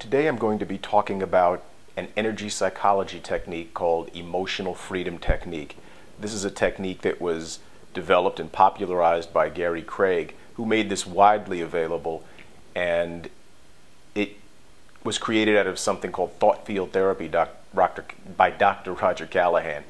Today I'm going to be talking about an energy psychology technique called emotional freedom technique. This is a technique that was developed and popularized by Gary Craig, who made this widely available, and it was created out of something called thought field therapy by Dr. Roger Callahan.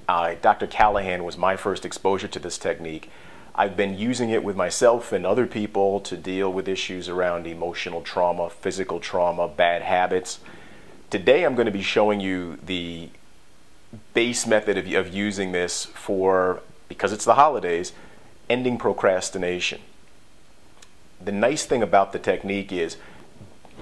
Dr. Callahan was my first exposure to this technique. I've been using it with myself and other people to deal with issues around emotional trauma, physical trauma, bad habits. Today I'm going to be showing you the base method of using this for, because it's the holidays, ending procrastination. The nice thing about the technique is,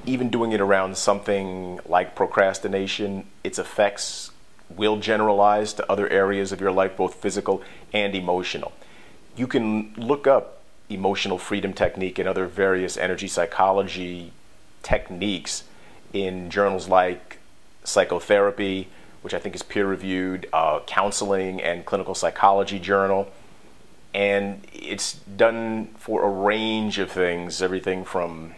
even doing it around something like procrastination, its effects will generalize to other areas of your life, both physical and emotional. You can look up emotional freedom technique and other various energy psychology techniques in journals like Psychotherapy, which I think is peer-reviewed, Counseling and Clinical Psychology journal. And it's done for a range of things, everything from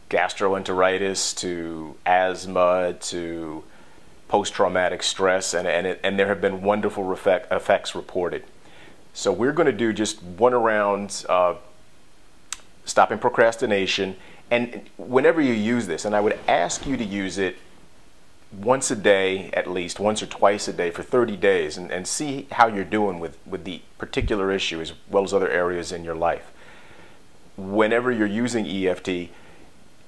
gastroenteritis to asthma to post-traumatic stress, and there have been wonderful effects reported. So we're going to do just one around stopping procrastination, and whenever you use this, and I would ask you to use it once a day, at least once or twice a day for 30 days, and see how you're doing with the particular issue as well as other areas in your life. Whenever you're using EFT,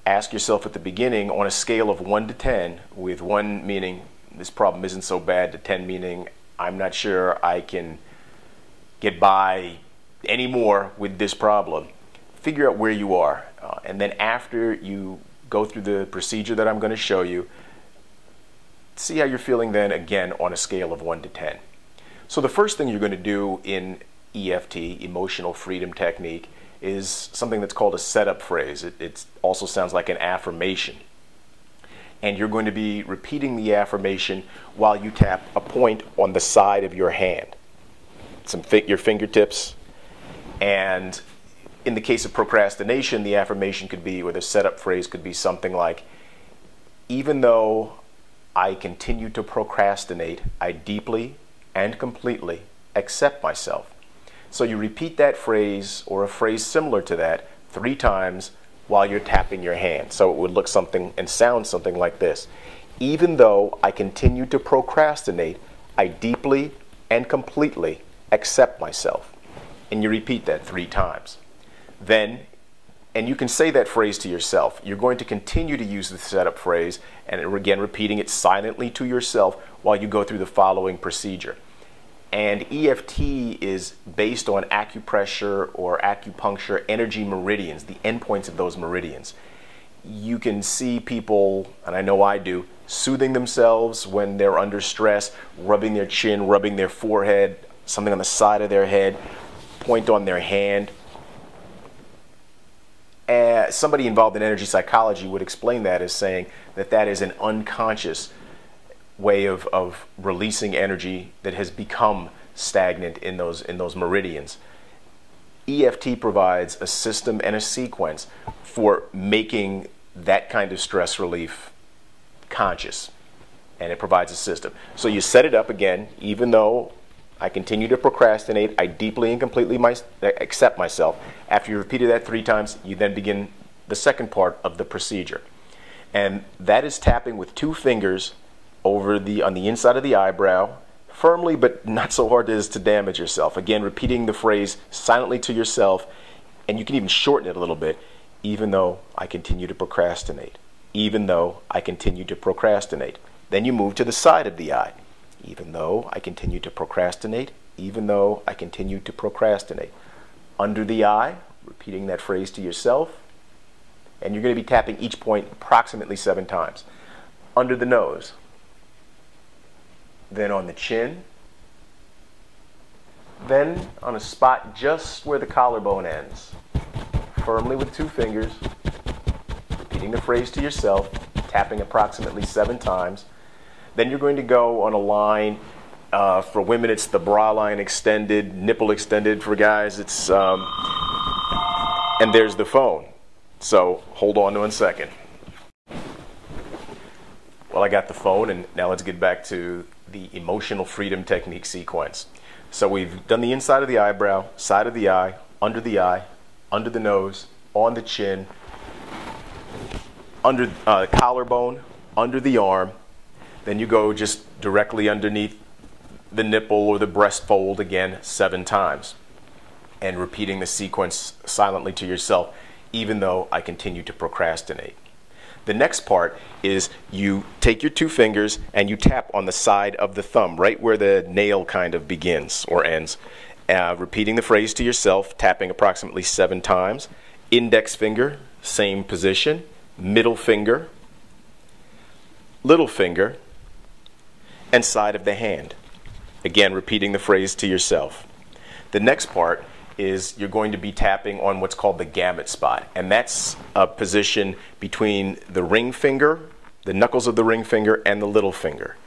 ask yourself at the beginning, on a scale of 1 to 10, with 1 meaning this problem isn't so bad, to 10 meaning I'm not sure I can get by anymore with this problem, figure out where you are. And then after you go through the procedure that I'm going to show you, see how you're feeling then, again, on a scale of 1 to 10. So the first thing you're going to do in EFT, Emotional Freedom Technique, is something that's called a setup phrase. It also sounds like an affirmation. And you're going to be repeating the affirmation while you tap a point on the side of your hand. Your fingertips, and in the case of procrastination, the affirmation could be, or the setup phrase could be something like, even though I continue to procrastinate, I deeply and completely accept myself. So you repeat that phrase, or a phrase similar to that, 3 times while you're tapping your hand. So it would look something and sound something like this. Even though I continue to procrastinate, I deeply and completely accept myself. And you repeat that 3 times. Then, and you can say that phrase to yourself. You're going to continue to use the setup phrase, and again repeating it silently to yourself while you go through the following procedure. And EFT is based on acupressure or acupuncture energy meridians, the endpoints of those meridians. You can see people, and I know I do, soothing themselves when they're under stress, rubbing their chin, rubbing their forehead, something on the side of their head, point on their hand. Somebody involved in energy psychology would explain that as saying that that is an unconscious way of releasing energy that has become stagnant in those meridians. EFT provides a system and a sequence for making that kind of stress relief conscious, and it provides a system. So you set it up again, even though I continue to procrastinate, I deeply and completely accept myself. After you repeated that 3 times, you then begin the second part of the procedure. And that is tapping with 2 fingers on the inside of the eyebrow, firmly but not so hard as to damage yourself. Again, repeating the phrase silently to yourself, and you can even shorten it a little bit. Even though I continue to procrastinate. Even though I continue to procrastinate. Then you move to the side of the eye. Even though I continue to procrastinate, even though I continue to procrastinate. Under the eye, repeating that phrase to yourself, and you're going to be tapping each point approximately 7 times. Under the nose, then on the chin, then on a spot just where the collarbone ends. Firmly with 2 fingers, repeating the phrase to yourself, tapping approximately 7 times. Then you're going to go on a line. For women, it's the bra line extended, nipple extended. For guys, it's and there's the phone. So hold on to 1 second. Well, I got the phone, and now let's get back to the emotional freedom technique sequence. So we've done the inside of the eyebrow, side of the eye, under the nose, on the chin, under collarbone, under the arm. Then you go just directly underneath the nipple or the breast fold again 7 times. And repeating the sequence silently to yourself, even though I continue to procrastinate. The next part is you take your 2 fingers and you tap on the side of the thumb, right where the nail kind of begins or ends. Repeating the phrase to yourself, tapping approximately 7 times. Index finger, same position. Middle finger, little finger, and side of the hand. Again, repeating the phrase to yourself. The next part is you're going to be tapping on what's called the gamut spot, and that's a position between the ring finger, the knuckles of the ring finger, and the little finger.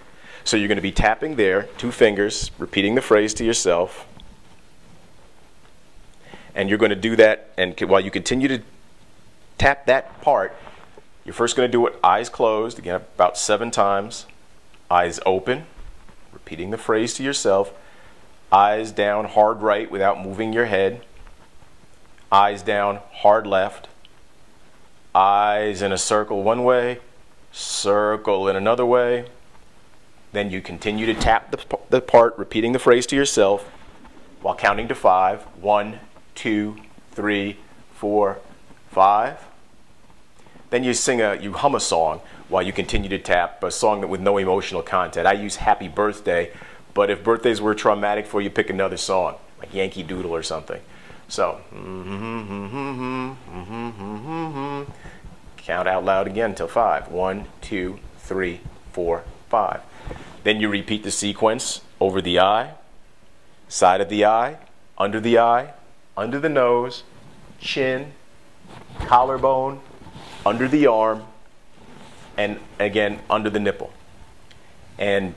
So you're going to be tapping there, 2 fingers, repeating the phrase to yourself, and you're going to do that, and while you continue to tap that part, you're first going to do it eyes closed, again about 7 times, eyes open, repeating the phrase to yourself, eyes down, hard right without moving your head, eyes down, hard left, eyes in a circle one way, circle in another way. Then you continue to tap the part, repeating the phrase to yourself while counting to 5. 1, 2, 3, 4, 5. Then you hum a song while you continue to tap, a song with no emotional content. I use Happy Birthday, but if birthdays were traumatic for you, pick another song, like Yankee Doodle or something. So, count out loud again until 5. 1, 2, 3, 4, 5. Then you repeat the sequence over the eye, side of the eye, under the nose, chin, collarbone, under the arm, and again under the nipple. And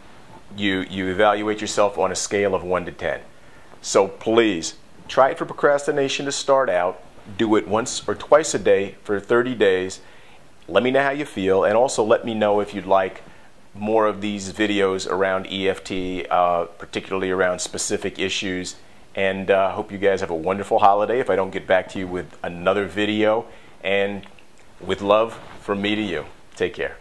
you evaluate yourself on a scale of 1 to 10. So please try it for procrastination to start out. Do it once or twice a day for 30 days. Let me know how you feel, and also let me know if you'd like more of these videos around EFT, particularly around specific issues. And hope you guys have a wonderful holiday if I don't get back to you with another video. And with love from me to you. Take care.